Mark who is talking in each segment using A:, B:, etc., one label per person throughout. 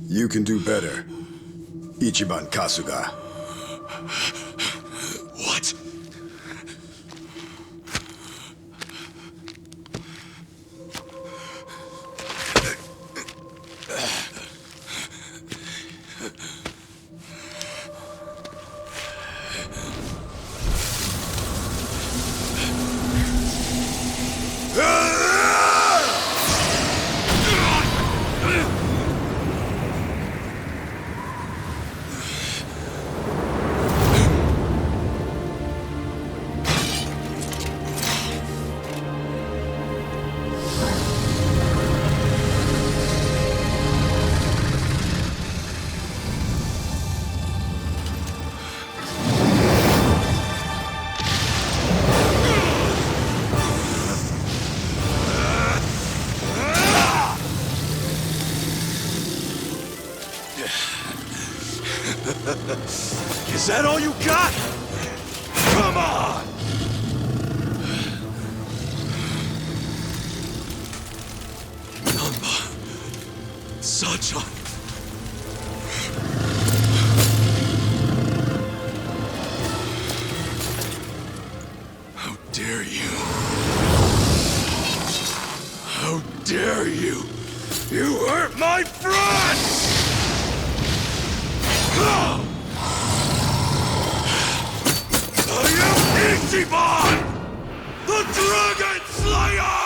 A: You can do better, Ichiban Kasuga.
B: What? Is that all you got? Come on! Nanba, Sacha. How dare you? How dare you? You hurt my friends! Ichiban! The Dragon Slayer!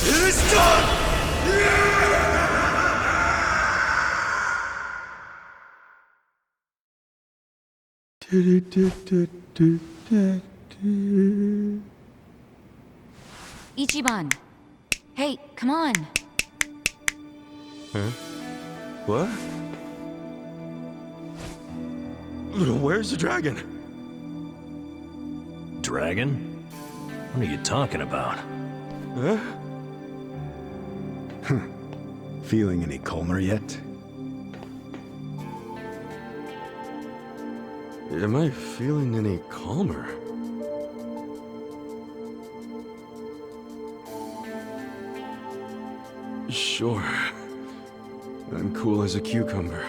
B: It is done!
C: Ichiban! Hey, come on!
B: Huh? What? Where's the dragon?
D: Dragon? What are you talking about?
B: Huh?
A: Feeling any calmer yet?
B: Am I feeling any calmer? Sure. I'm cool as a cucumber.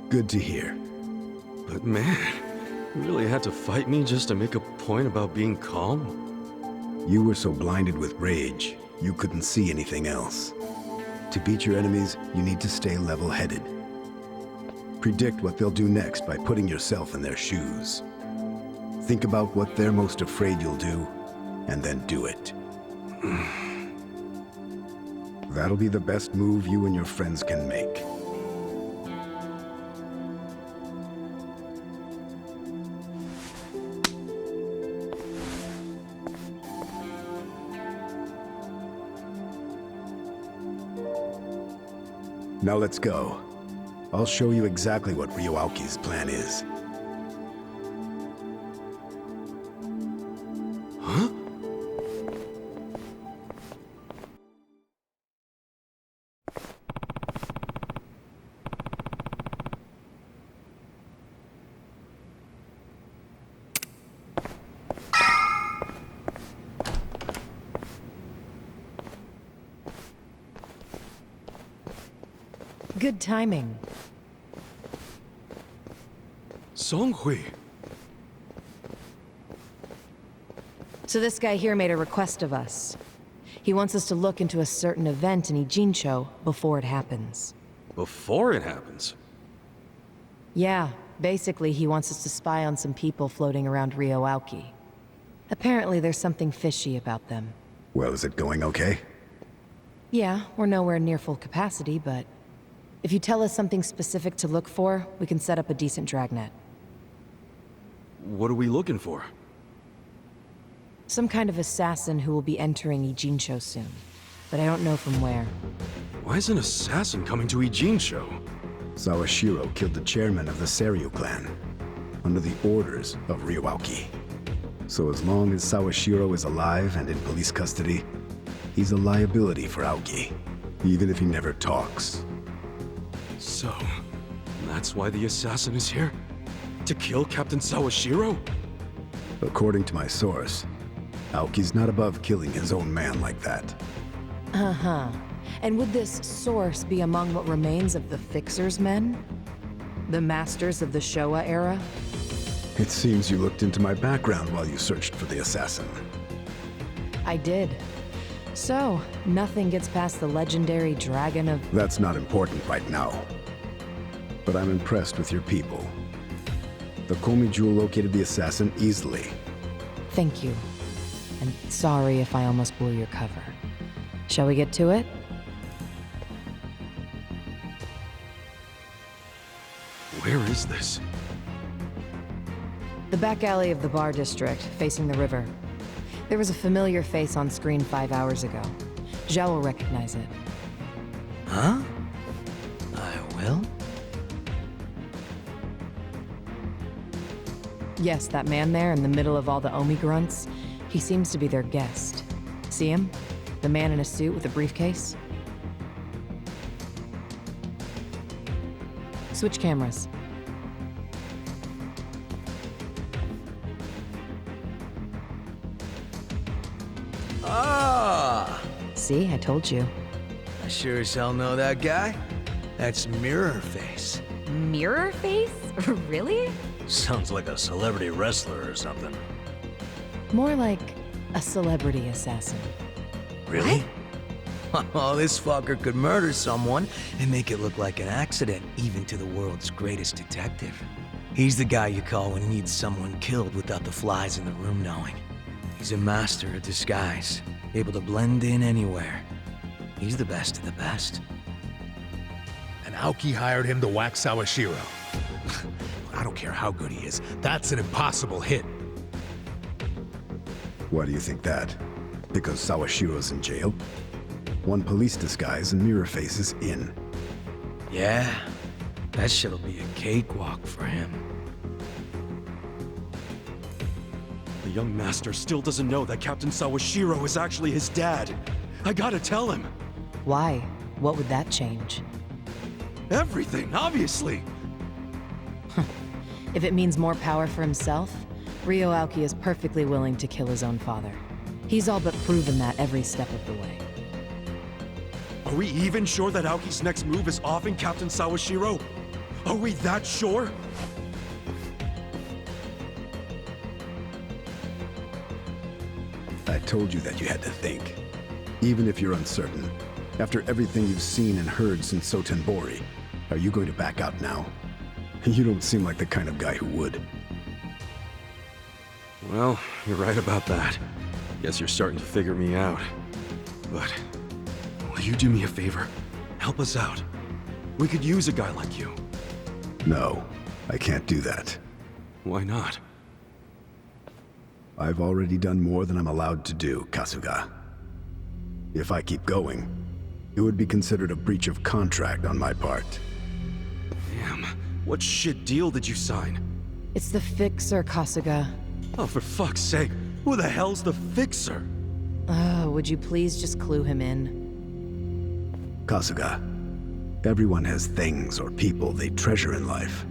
A: Good to hear.
B: But man, you really had to fight me just to make a point about being calm?
A: You were so blinded with rage, you couldn't see anything else. To beat your enemies, you need to stay level-headed. Predict what they'll do next by putting yourself in their shoes. Think about what they're most afraid you'll do, and then do it. That'll be the best move you and your friends can make. Now let's go. I'll show you exactly what Ryuaki's plan is.
B: Huh?
E: Good timing.
B: Songhui.
E: So this guy here made a request of us. He wants us to look into a certain event in Ijincho before it happens.
B: Before it happens?
E: Yeah, basically he wants us to spy on some people floating around Ryuauki. Apparently there's something fishy about them.
A: Well, is it going okay?
E: Yeah, we're nowhere near full capacity, but if you tell us something specific to look for, we can set up a decent dragnet.
B: What are we looking for?
E: Some kind of assassin who will be entering Ijincho soon, but I don't know from where.
B: Why is an assassin coming to Ijincho?
A: Sawashiro killed the chairman of the Seiryu clan, under the orders of Ryuauki. So as long as Sawashiro is alive and in police custody, he's a liability for Aoki, even if he never talks.
B: So, that's why the assassin is here? To kill Captain Sawashiro?
A: According to my source, Aoki's not above killing his own man like that.
E: Uh-huh. And would this source be among what remains of the Fixer's men? The masters of the Showa era?
A: It seems you looked into my background while you searched for the assassin.
E: I did. So, nothing gets past the legendary Dragon of...
A: That's not important right now. But I'm impressed with your people. The Komi Jewel located the assassin easily.
E: Thank you. And sorry if I almost blew your cover. Shall we get to it?
B: Where is this?
E: The back alley of the bar district, facing the river. There was a familiar face on screen 5 hours ago. Zhao will recognize it.
F: Huh? I will?
E: Yes, that man there in the middle of all the Omi grunts. He seems to be their guest. See him? The man in a suit with a briefcase? Switch cameras.
F: Ah!
E: See, I told you.
F: I sure as hell know that guy. That's Mirror Face.
C: Mirror face? Really?
D: Sounds like a celebrity wrestler or something.
E: More like a celebrity assassin.
F: Really? Oh, this fucker could murder someone and make it look like an accident, even to the world's greatest detective. He's the guy you call when you need someone killed without the flies in the room knowing. He's a master at disguise, able to blend in anywhere. He's the best of the best.
G: And Aoki hired him to whack Sawashiro. I don't care how good he is, that's an impossible hit.
A: Why do you think that? Because Sawashiro's in jail? One police disguise and Mirror Face is in.
F: Yeah, that shit'll be a cakewalk for him.
B: The young master still doesn't know that Captain Sawashiro is actually his dad. I gotta tell him.
E: Why? What would that change?
B: Everything, obviously.
E: If it means more power for himself, Ryo Aoki is perfectly willing to kill his own father. He's all but proven that every step of the way.
B: Are we even sure that Aoki's next move is offing Captain Sawashiro? Are we that sure?
A: I told you that you had to think. Even if you're uncertain, after everything you've seen and heard since Sotenbori, are you going to back out now? You don't seem like the kind of guy who would.
B: Well, you're right about that. Guess you're starting to figure me out. But, will you do me a favor? Help us out. We could use a guy like you.
A: No, I can't do that.
B: Why not?
A: I've already done more than I'm allowed to do, Kasuga. If I keep going, it would be considered a breach of contract on my part.
B: Damn, what shit deal did you sign?
E: It's the Fixer, Kasuga.
B: Oh, for fuck's sake, who the hell's the Fixer?
E: Would you please just clue him in?
A: Kasuga, everyone has things or people they treasure in life.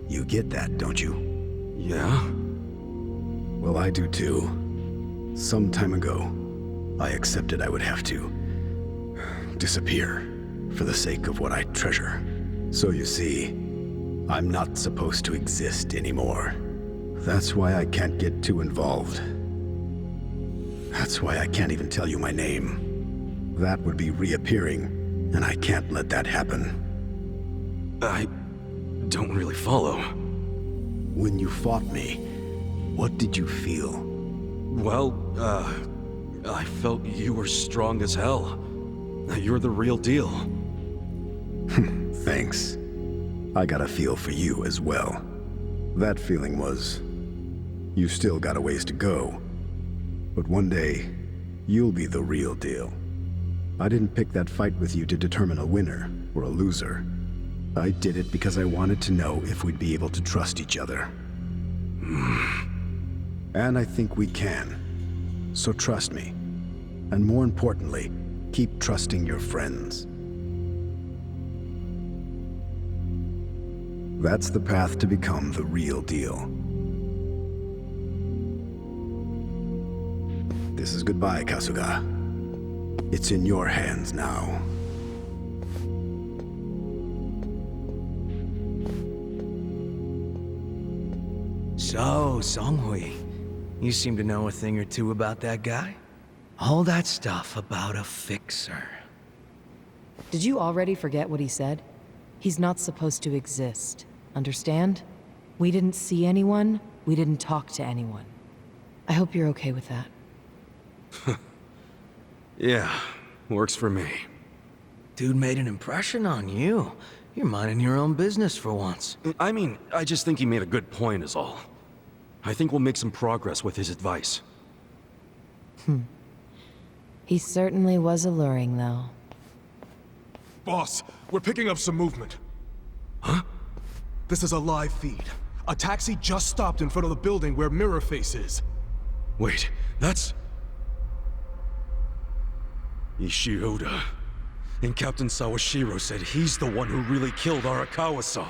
A: You get that, don't you?
B: Yeah?
A: Well, I do too. Some time ago, I accepted I would have to disappear for the sake of what I treasure. So you see, I'm not supposed to exist anymore. That's why I can't get too involved. That's why I can't even tell you my name. That would be reappearing, and I can't let that happen.
B: I don't really follow.
A: When you fought me, what did you feel?
B: Well, I felt you were strong as hell. You're the real deal.
A: Thanks. I got a feel for you as well. That feeling was, you still got a ways to go. But one day, you'll be the real deal. I didn't pick that fight with you to determine a winner or a loser. I did it because I wanted to know if we'd be able to trust each other. And I think we can. So trust me. And more importantly, keep trusting your friends. That's the path to become the real deal. This is goodbye, Kasuga. It's in your hands now.
F: So, Songhui, you seem to know a thing or two about that guy? All that stuff about a fixer.
E: Did you already forget what he said? He's not supposed to exist. Understand? We didn't see anyone. We didn't talk to anyone. I hope you're okay with that.
B: Yeah, works for me.
F: Dude made an impression on you. You're minding your own business for once.
B: I mean, I just think he made a good point is all. I think we'll make some progress with his advice.
E: He certainly was alluring, though.
H: Boss, we're picking up some movement.
B: Huh?
H: This is a live feed. A taxi just stopped in front of the building where Mirror Face is.
B: Wait, that's... Ishioda. And Captain Sawashiro said he's the one who really killed Arakawa-san.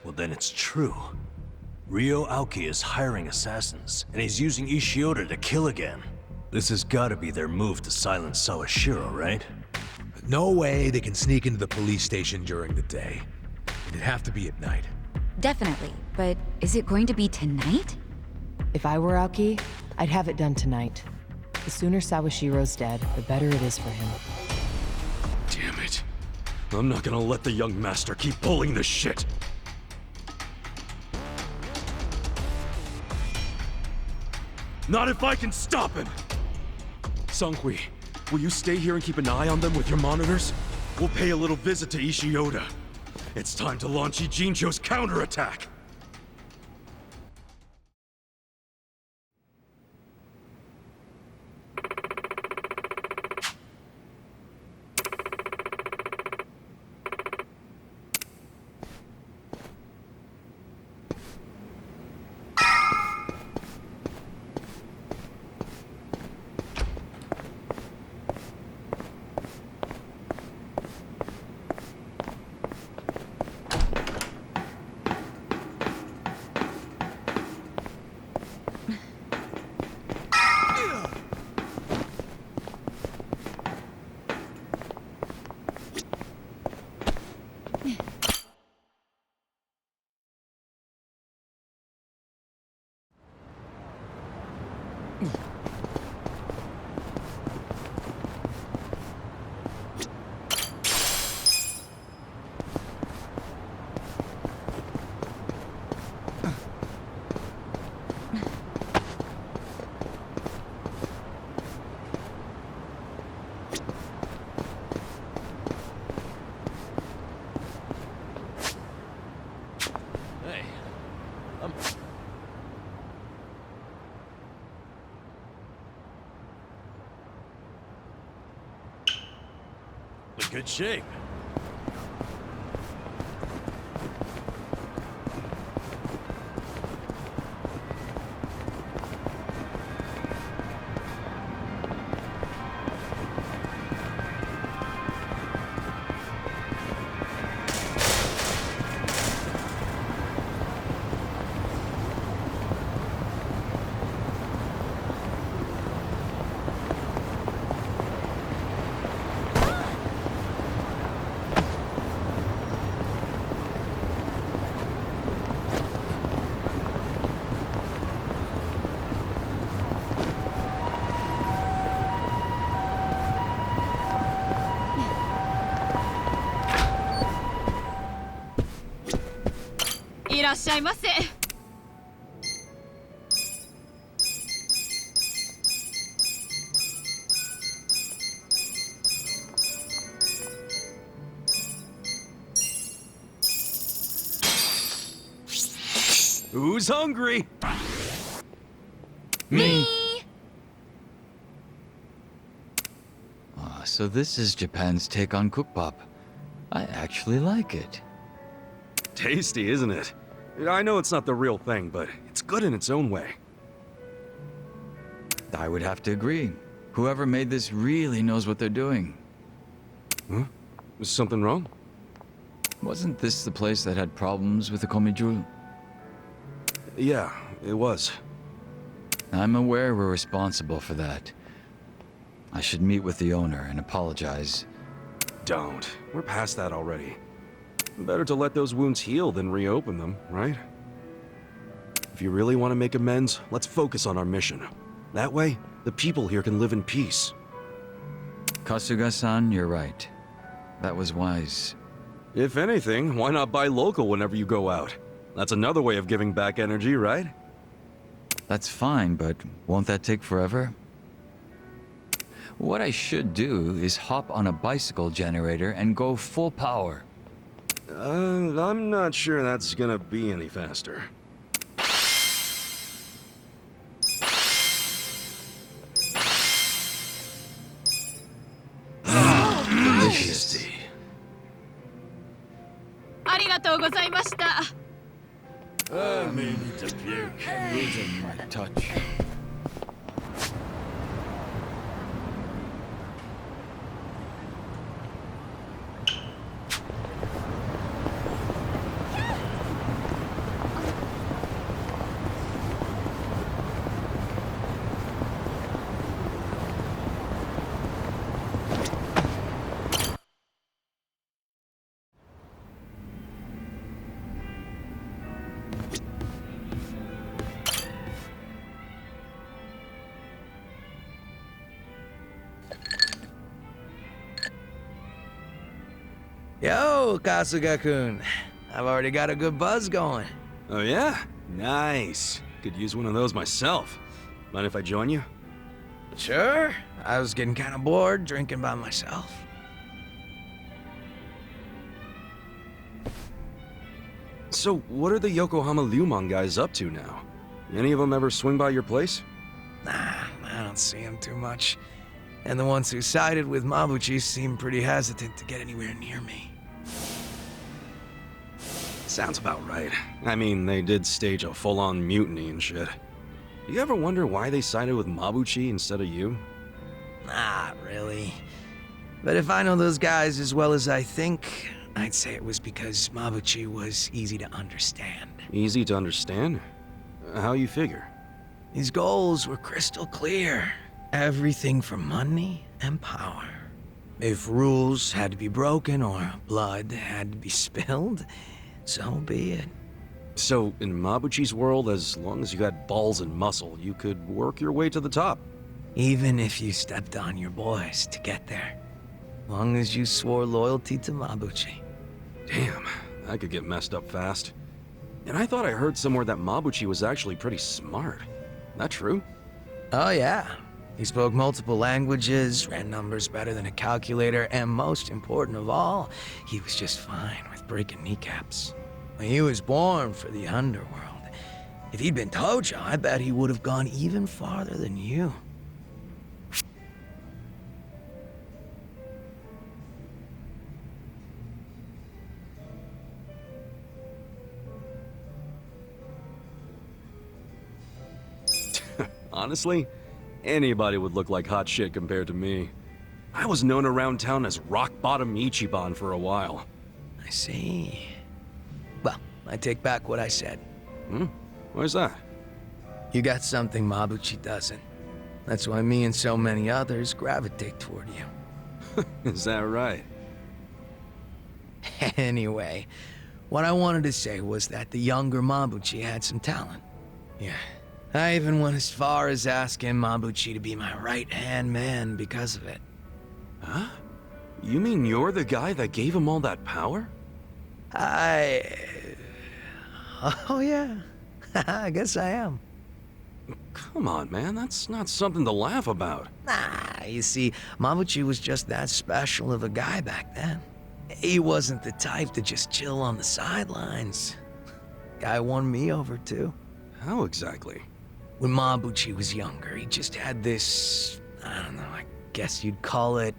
D: Well, then it's true. Ryo Aoki is hiring assassins, and he's using Ishioda to kill again. This has gotta be their move to silence Sawashiro, right?
G: No way they can sneak into the police station during the day. It'd have to be at night.
C: Definitely, but is it going to be tonight?
E: If I were Aoki, I'd have it done tonight. The sooner Sawashiro's dead, the better it is for him.
B: Damn it. I'm not gonna let the young master keep pulling this shit. Not if I can stop him! Sunghui, will you stay here and keep an eye on them with your monitors? We'll pay a little visit to Ishioda. It's time to launch Ijincho's counterattack!
D: In good shape.
B: Who's hungry?
C: Me!
I: So this is Japan's take on Cookpop. I actually like it.
B: Tasty, isn't it? I know it's not the real thing, but it's good in its own way.
I: I would have to agree. Whoever made this really knows what they're doing.
B: Huh? Is something wrong?
I: Wasn't this the place that had problems with the Komijul?
B: Yeah, it was.
I: I'm aware we're responsible for that. I should meet with the owner and apologize.
B: Don't. We're past that already. Better to let those wounds heal than reopen them, right? If you really want to make amends, let's focus on our mission. That way, the people here can live in peace.
I: Kasuga-san, you're right. That was wise.
B: If anything, why not buy local whenever you go out? That's another way of giving back energy, right?
I: That's fine, but won't that take forever? What I should do is hop on a bicycle generator and go full power.
B: I'm not sure that's gonna be any faster.
D: Delicious.
J: ありがとうございました。
I: Losing my touch.
F: Yo, Kasuga-kun. I've already got a good buzz going.
B: Oh yeah? Nice. Could use one of those myself. Mind if I join you?
F: Sure. I was getting kind of bored drinking by myself.
B: So, what are the Yokohama Lumon guys up to now? Any of them ever swing by your place?
F: Nah, I don't see him too much. And the ones who sided with Mabuchi seem pretty hesitant to get anywhere near me.
B: Sounds about right. I mean, they did stage a full-on mutiny and shit. Do you ever wonder why they sided with Mabuchi instead of you?
F: Not really. But if I know those guys as well as I think, I'd say it was because Mabuchi was easy to understand.
B: Easy to understand? How you figure?
F: His goals were crystal clear. Everything for money and power. If rules had to be broken or blood had to be spilled, so be it.
B: So, in Mabuchi's world, as long as you had balls and muscle, you could work your way to the top.
F: Even if you stepped on your boys to get there. Long as you swore loyalty to Mabuchi.
B: Damn, that could get messed up fast. And I thought I heard somewhere that Mabuchi was actually pretty smart. That true?
F: Oh yeah. He spoke multiple languages, ran numbers better than a calculator, and most important of all, he was just fine with breaking kneecaps. He was born for the underworld. If he'd been Tojo, I bet he would have gone even farther than you.
B: Honestly, anybody would look like hot shit compared to me. I was known around town as Rock Bottom Ichiban for a while.
F: I see. Well, I take back what I said.
B: Why's that?
F: You got something Mabuchi doesn't. That's why me and so many others gravitate toward you.
B: Is that right?
F: Anyway, what I wanted to say was that the younger Mabuchi had some talent. Yeah. I even went as far as asking Mabuchi to be my right-hand man because of it.
B: Huh? You mean you're the guy that gave him all that power?
F: Oh yeah. I guess I am.
B: Come on, man. That's not something to laugh about.
F: Nah, you see, Mabuchi was just that special of a guy back then. He wasn't the type to just chill on the sidelines. Guy won me over, too.
B: How exactly?
F: When Mabuchi was younger, he just had this, I don't know, I guess you'd call it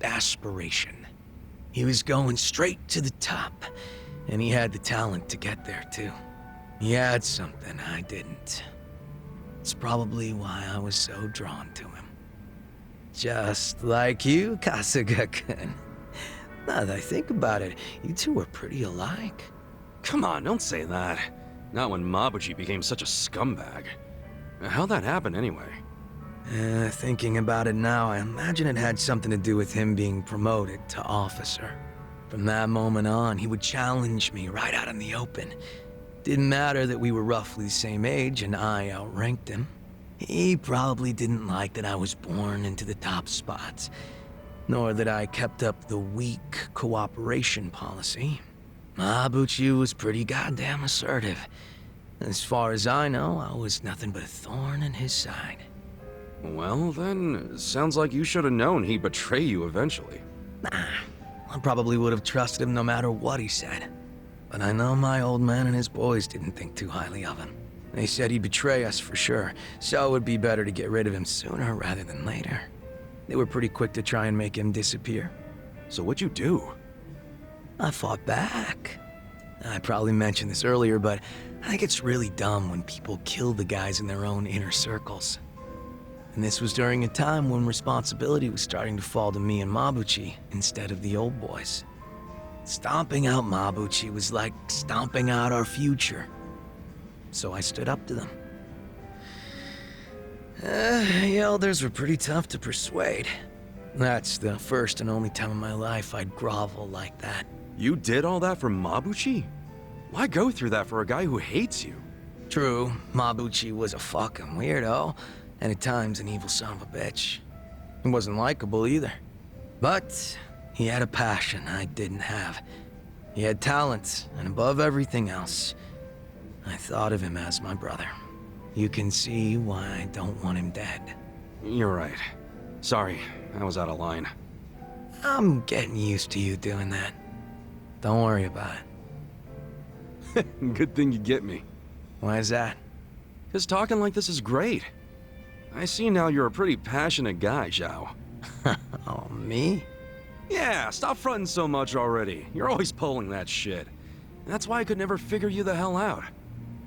F: aspiration. He was going straight to the top, and he had the talent to get there, too. He had something I didn't. It's probably why I was so drawn to him. Just like you, Kasuga-kun. Now that I think about it, you two are pretty alike.
B: Come on, don't say that. Not when Mabuchi became such a scumbag. How'd that happen anyway?
F: Thinking about it now, I imagine it had something to do with him being promoted to officer. From that moment on, he would challenge me right out in the open. Didn't matter that we were roughly the same age and I outranked him. He probably didn't like that I was born into the top spots, nor that I kept up the weak cooperation policy. Mabuchi was pretty goddamn assertive. As far as I know, I was nothing but a thorn in his side.
B: Well, then, sounds like you should have known he'd betray you eventually.
F: Nah, I probably would have trusted him no matter what he said. But I know my old man and his boys didn't think too highly of him. They said he'd betray us for sure, so it would be better to get rid of him sooner rather than later. They were pretty quick to try and make him disappear.
B: So what'd you do?
F: I fought back. I probably mentioned this earlier, but I think it's really dumb when people kill the guys in their own inner circles. And this was during a time when responsibility was starting to fall to me and Mabuchi instead of the old boys. Stomping out Mabuchi was like stomping out our future. So I stood up to them. The elders were pretty tough to persuade. That's the first and only time in my life I'd grovel like that.
B: You did all that for Mabuchi? Why go through that for a guy who hates you?
F: True, Mabuchi was a fucking weirdo, and at times an evil son of a bitch. He wasn't likable either. But he had a passion I didn't have. He had talent, and above everything else, I thought of him as my brother. You can see why I don't want him dead.
B: You're right. Sorry, I was out of line.
F: I'm getting used to you doing that. Don't worry about it.
B: Good thing you get me.
F: Why is that?
B: 'Cause talking like this is great. I see now you're a pretty passionate guy, Zhao.
F: Oh, me?
B: Yeah, stop fronting so much already. You're always pulling that shit. That's why I could never figure you the hell out.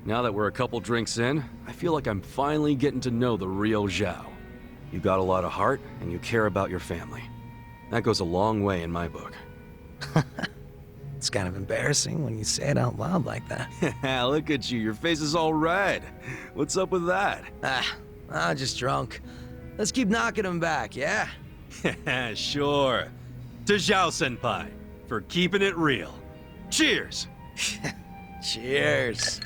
B: Now that we're a couple drinks in, I feel like I'm finally getting to know the real Zhao. You got a lot of heart, and you care about your family. That goes a long way in my book.
F: It's kind of embarrassing when you say it out loud like that.
B: Look at you, your face is all red. What's up with that?
F: I'm just drunk. Let's keep knocking him back, yeah?
B: Sure. To Zhao-senpai, for keeping it real. Cheers!
F: Cheers.